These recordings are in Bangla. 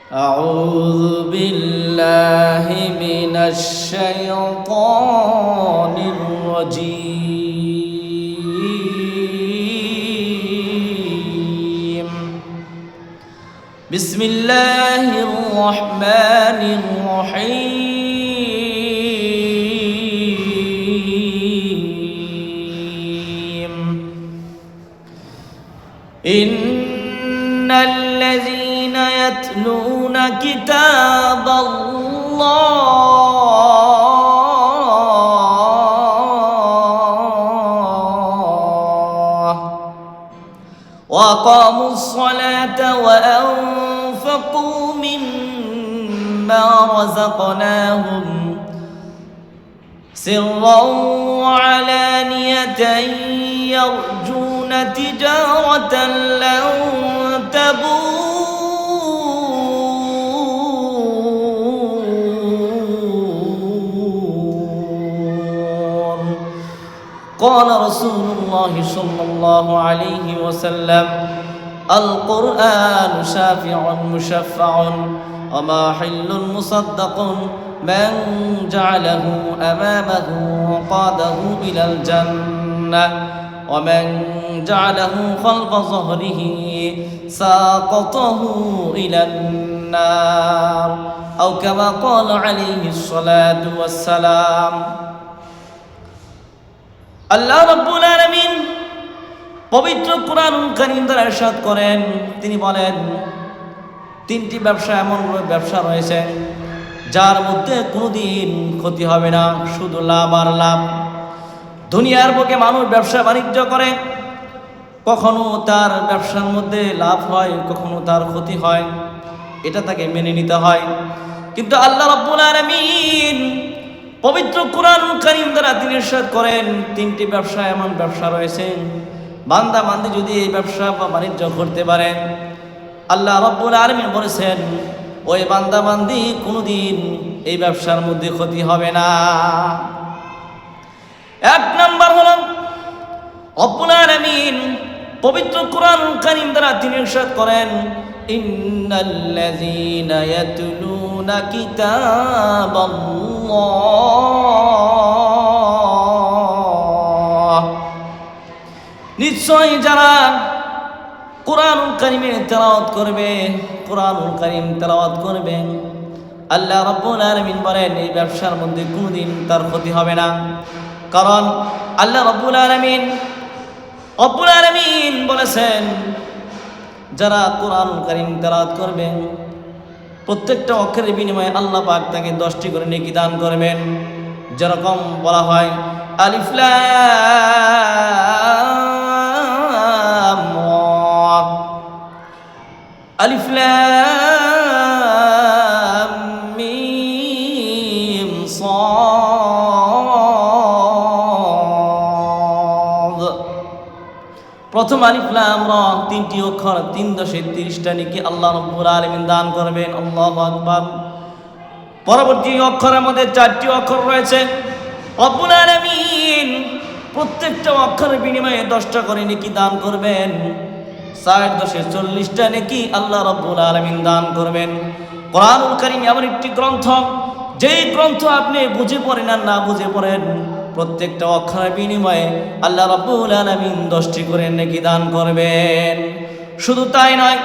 أعوذ بالله من الشيطان الرجيم. بسم الله الرحمن الرحيم. إن الذين يتلون كتاب الله وأقاموا الصلاة وأنفقوا مما رزقناهم سرا وعلانية يرجون تجارة لن تبور قال رسول الله صلى الله عليه وسلم: القرآن شافع مشفع وماحل مصدق من جعله أمامه وقاده إلى الجنة ومن جعله خلف ظهره ساقطه إلى النار أو كما قال عليه الصلاة والسلام. আল্লাহ রাব্বুল আলামিন পবিত্র কোরআনুল কারীম দ্বারা ইরশাদ করেন, তিনি বলেন, তিনটি ব্যবসা এমন ব্যবসা রয়েছে যার মধ্যে কোনোদিন ক্ষতি হবে না, শুধু লাভ আর লাভ। দুনিয়ার বুকে মানুষ ব্যবসা বাণিজ্য করে, কখনো তার ব্যবসার মধ্যে লাভ হয়, কখনো তার ক্ষতি হয়, এটা তাকে মেনে নিতে হয়। কিন্তু আল্লাহ রাব্বুল আলামিন পবিত্র কোরআনুল কারীম দ্বারা তিনি ইরশাদ করেন, তিনটি ব্যবসা এমন ব্যবসা রয়েছে, বান্দা বান্দি যদি এই ব্যবসা বা বাণিজ্য করতে পারে, আল্লাহ রাব্বুল আলামিন বলেছেন ওই বান্দা বান্দি কোনোদিন এই ব্যবসার মধ্যে ক্ষতি হবে না। এক নাম্বার হলো রব্বুল আলামিন পবিত্র কোরআনুল কারীম দ্বারা তিনি ইরশাদ করেন, ইন্নাল্লাযীনা ইয়াতলুনা কিতাবাল্লাহ, নিশ্চয় যারা কোরআনুল কারীমের তেলাওয়াত করবে, কোরআনুল কারীম তেলাওয়াত করবে, আল্লাহ রাব্বুল আলামিন বলেন এই ব্যবসার মধ্যে কোনোদিন তার ক্ষতি হবে না। কারণ আল্লাহ রাব্বুল আলামিন বলেছেন যারা কোরআনুল কারীম তেলাওয়াত করবেন প্রত্যেকটা অক্ষরের বিনিময়ে আল্লাহ পাক তাকে 10টি করে নেকি দান করবেন। যেরকম বলা হয় আলিফ লাম রা, আলিফ লাম মিম সাদ। প্রথম আলিফ লাম রা 3টি অক্ষর 3.30টা নেকি আল্লাহ রাব্বুল আলামিন দান করবেন। আল্লাহু আকবার। পরবর্তী অক্ষরের মধ্যে 4টি অক্ষর রয়েছে, রব্বুল আলামিন প্রত্যেকটা অক্ষরের বিনিময়ে 10টা করে নেকি দান করবেন। 4×10=40টা নেকি আল্লাহ রাব্বুল আলামিন দান করবেন। কোরআনুল কারীম এমন একটি গ্রন্থ, যেই গ্রন্থ আপনি বুঝে পড়েন আর না বুঝে পড়েন, প্রত্যেকটা অক্ষরের বিনিময়ে আল্লাহ রাব্বুল আলামিন 10টি করে নেকি দান করবেন। শুধু তাই নয়,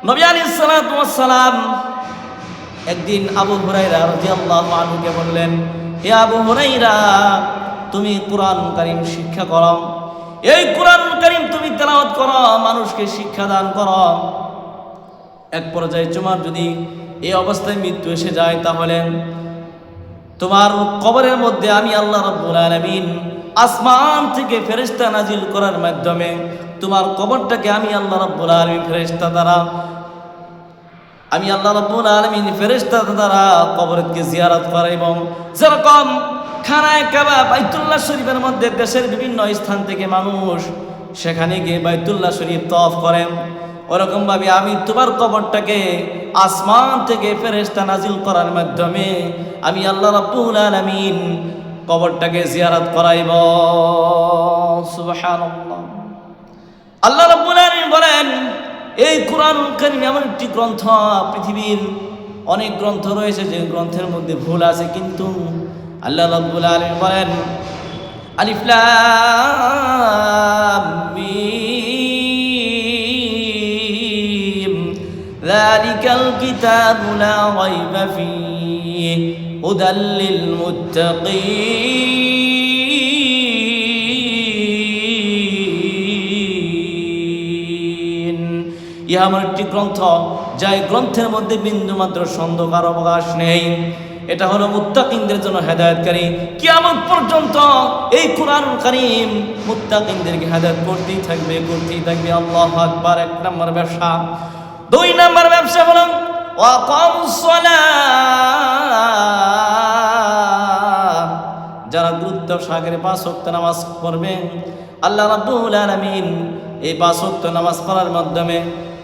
নবী আলাইহিস সালাতু ওয়াস সালাম একদিন আবু হুরায়রা রাদিয়াল্লাহু আনহুকে বললেন, হে আবু হুরায়রা, তুমি কোরআনুল কারীম শিক্ষা করো, এই কোরআনুল কারীম তুমি তেলাওয়াত করো, মানুষকে শিক্ষা দান করো। এক পর্যায়ে তোমার যদি এই অবস্থায় মৃত্যু এসে যায়, তাহলে তোমার কবরের মধ্যে আমি আল্লাহ রাব্বুল আলামিন আসমান থেকে ফেরেশতা নাজিল করার মাধ্যমে তোমার কবরটাকে আমি আল্লাহ রাব্বুল আলামিন ফেরেশতা দ্বারা কবরকে জিয়ারত করাইব। যেরকম খানায়ে কাবা বাইতুল্লাহ শরীফের মধ্যে দেশের বিভিন্ন স্থান থেকে মানুষ সেখানে গিয়ে বাইতুল্লাহ শরীফ তওয়াফ করেন, ওরকম ভাবে আমি তোমার কবরটাকে আসমান থেকে ফেরেশতা নাজিল করার মাধ্যমে আমি আল্লাহ রাব্বুল আলামিন কবরটাকে জিয়ারত করাইব। সুবহানাল্লাহ। আল্লাহ রাব্বুল আলামিন বলেন, এই কোরআনুল কারীম এমন একটি গ্রন্থ, পৃথিবীর অনেক গ্রন্থ রয়েছে যে গ্রন্থের মধ্যে ভুল আছে, কিন্তু আল্লাহ রাব্বুল আলামিন বলেন আলিফ লাম মিম যালিকাল কিতাবু লা রাইবা ফীহি হুদাল লিল মুত্তাকিন। ইহা আমার একটি গ্রন্থ, যাই গ্রন্থের মধ্যে বিন্দুমাত্র সন্দেহের অবকাশ নেই। এটা হলো মুত্তাকিনদের জন্য হেদায়েতকারী। কিয়ামত পর্যন্ত এই কোরআনুল কারীম মুত্তাকিনদেরকে হেদায়েত করতেই থাকবে, করতেই থাকবে। আল্লাহু আকবার। এক নম্বর ব্যবসা। দুই নম্বর ব্যবসা হলো ওয়াকামুস সালাহ। যারা গুরুত্ব সহকারে 5 ওয়াক্ত নামাজ পড়বেন, আল্লাহ রাব্বুল আলামিন এই 5 ওয়াক্ত নামাজ পড়ার মাধ্যমে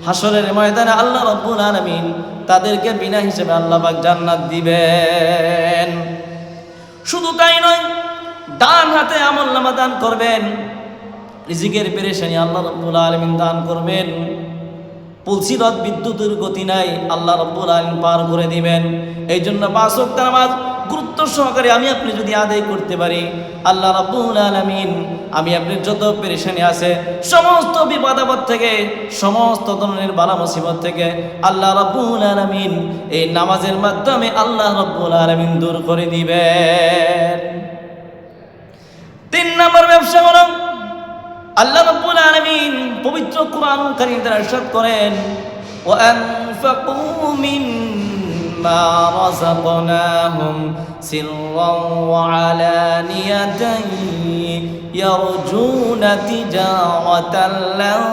হাসরের ময়দানে আল্লাহ রাব্বুল আলামিন তাদেরকে বিনা হিসেবে আল্লাহ পাক জান্নাত দিবেন। শুধু তাই নয়, ডান হাতে আমলনামা দান করবেন, রিজিকের পেরেশানি আল্লাহ রাব্বুল আলামিন দান করবেন। পুলসিরত বিদ্যুতের গতি নাই, আল্লাহ রাব্বুল আলামিন পার করে দিবেন। এই জন্য 5 ওয়াক্ত নামাজ গুরুত্ব সহকারে আমি আপনি যদি আদায় করতে পারি, আল্লাহ রাব্বুল আলামিন আমি আপনার যত পেরেশানি আছে, সমস্ত বিপদ আপদ থেকে, সমস্ত ধরনের বালা মুসিবত থেকে আল্লাহ রাব্বুল আলামিন এই নামাজের মাধ্যমে আল্লাহ রাব্বুল আলামিন দূর করে দিবেন। 3 নম্বর ব্যবসা হলো আল্লাহ রাব্বুল আলামিন পবিত্র কোরআনুল কারীম দ্বারা ইরশাদ করেন ওয়ানফাকু মিম্মা রাযাকনাহুম সিররান ওয়া আলানিয়াতান ইয়ারজুনা তিজারাতান লান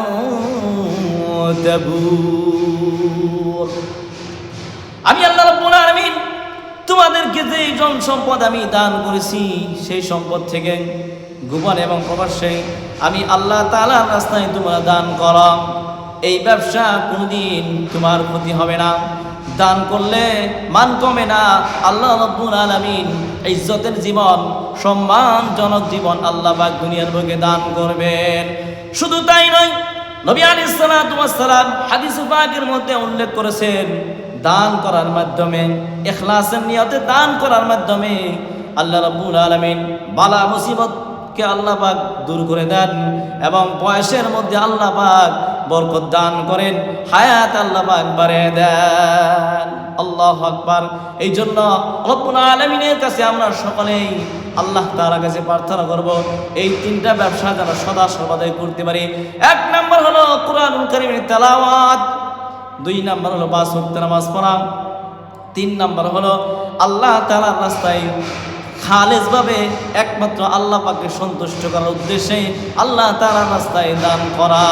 তাবুর। আমি আল্লাহ রাব্বুল আলামিন তোমাদেরকে যে জন সম্পদ আমি দান করেছি, সেই সম্পদ থেকে গোপন এবং প্রকাশ্যে আমি আল্লাহ তাআলার রাস্তায় তোমরা দান করো। এই ব্যবসা কোনোদিন তোমার ক্ষতি হবে না, দান করলে মান কমে না। আল্লাহ রাব্বুল আলামিন ইজ্জতের জীবন, সম্মানজনক জীবন আল্লাহ পাক দুনিয়ার বুকে দান করবেন। শুধু তাই নয়, নবী আলাইহিস সালাতু ওয়াস সালাম হাদিস পাকের মধ্যে উল্লেখ করেছেন, দান করার মাধ্যমে, ইখলাসের নিয়তে দান করার মাধ্যমে আল্লাহ রাব্বুল আলামিন বালা মুসিবতকে আল্লাহ পাক দূর করে দেন এবং বয়সের মধ্যে আল্লাহ পাক বরকত দান করেন, হায়াত আল্লাহ পাক বাড়িয়ে দেন। আল্লাহু আকবার। এই জন্য রব্বুল আলামিনের কাছে আমরা সকলেই আল্লাহ তাআলার কাছে প্রার্থনা করব এই 3টা ব্যবসা যেন সদা সর্বদাই করতে পারি। 1 নম্বর হলো কোরআনুল কারীমের তেলাওয়াত, 2 নম্বর হলো 5 ওয়াক্ত নামাজ পড়া, 3 নম্বর হলো আল্লাহ তাআলার রাস্তায় খালেসভাবে একমাত্র আল্লাহ পাককে সন্তুষ্ট করার উদ্দেশ্যে আল্লাহ তাআলার রাস্তায় দান করা।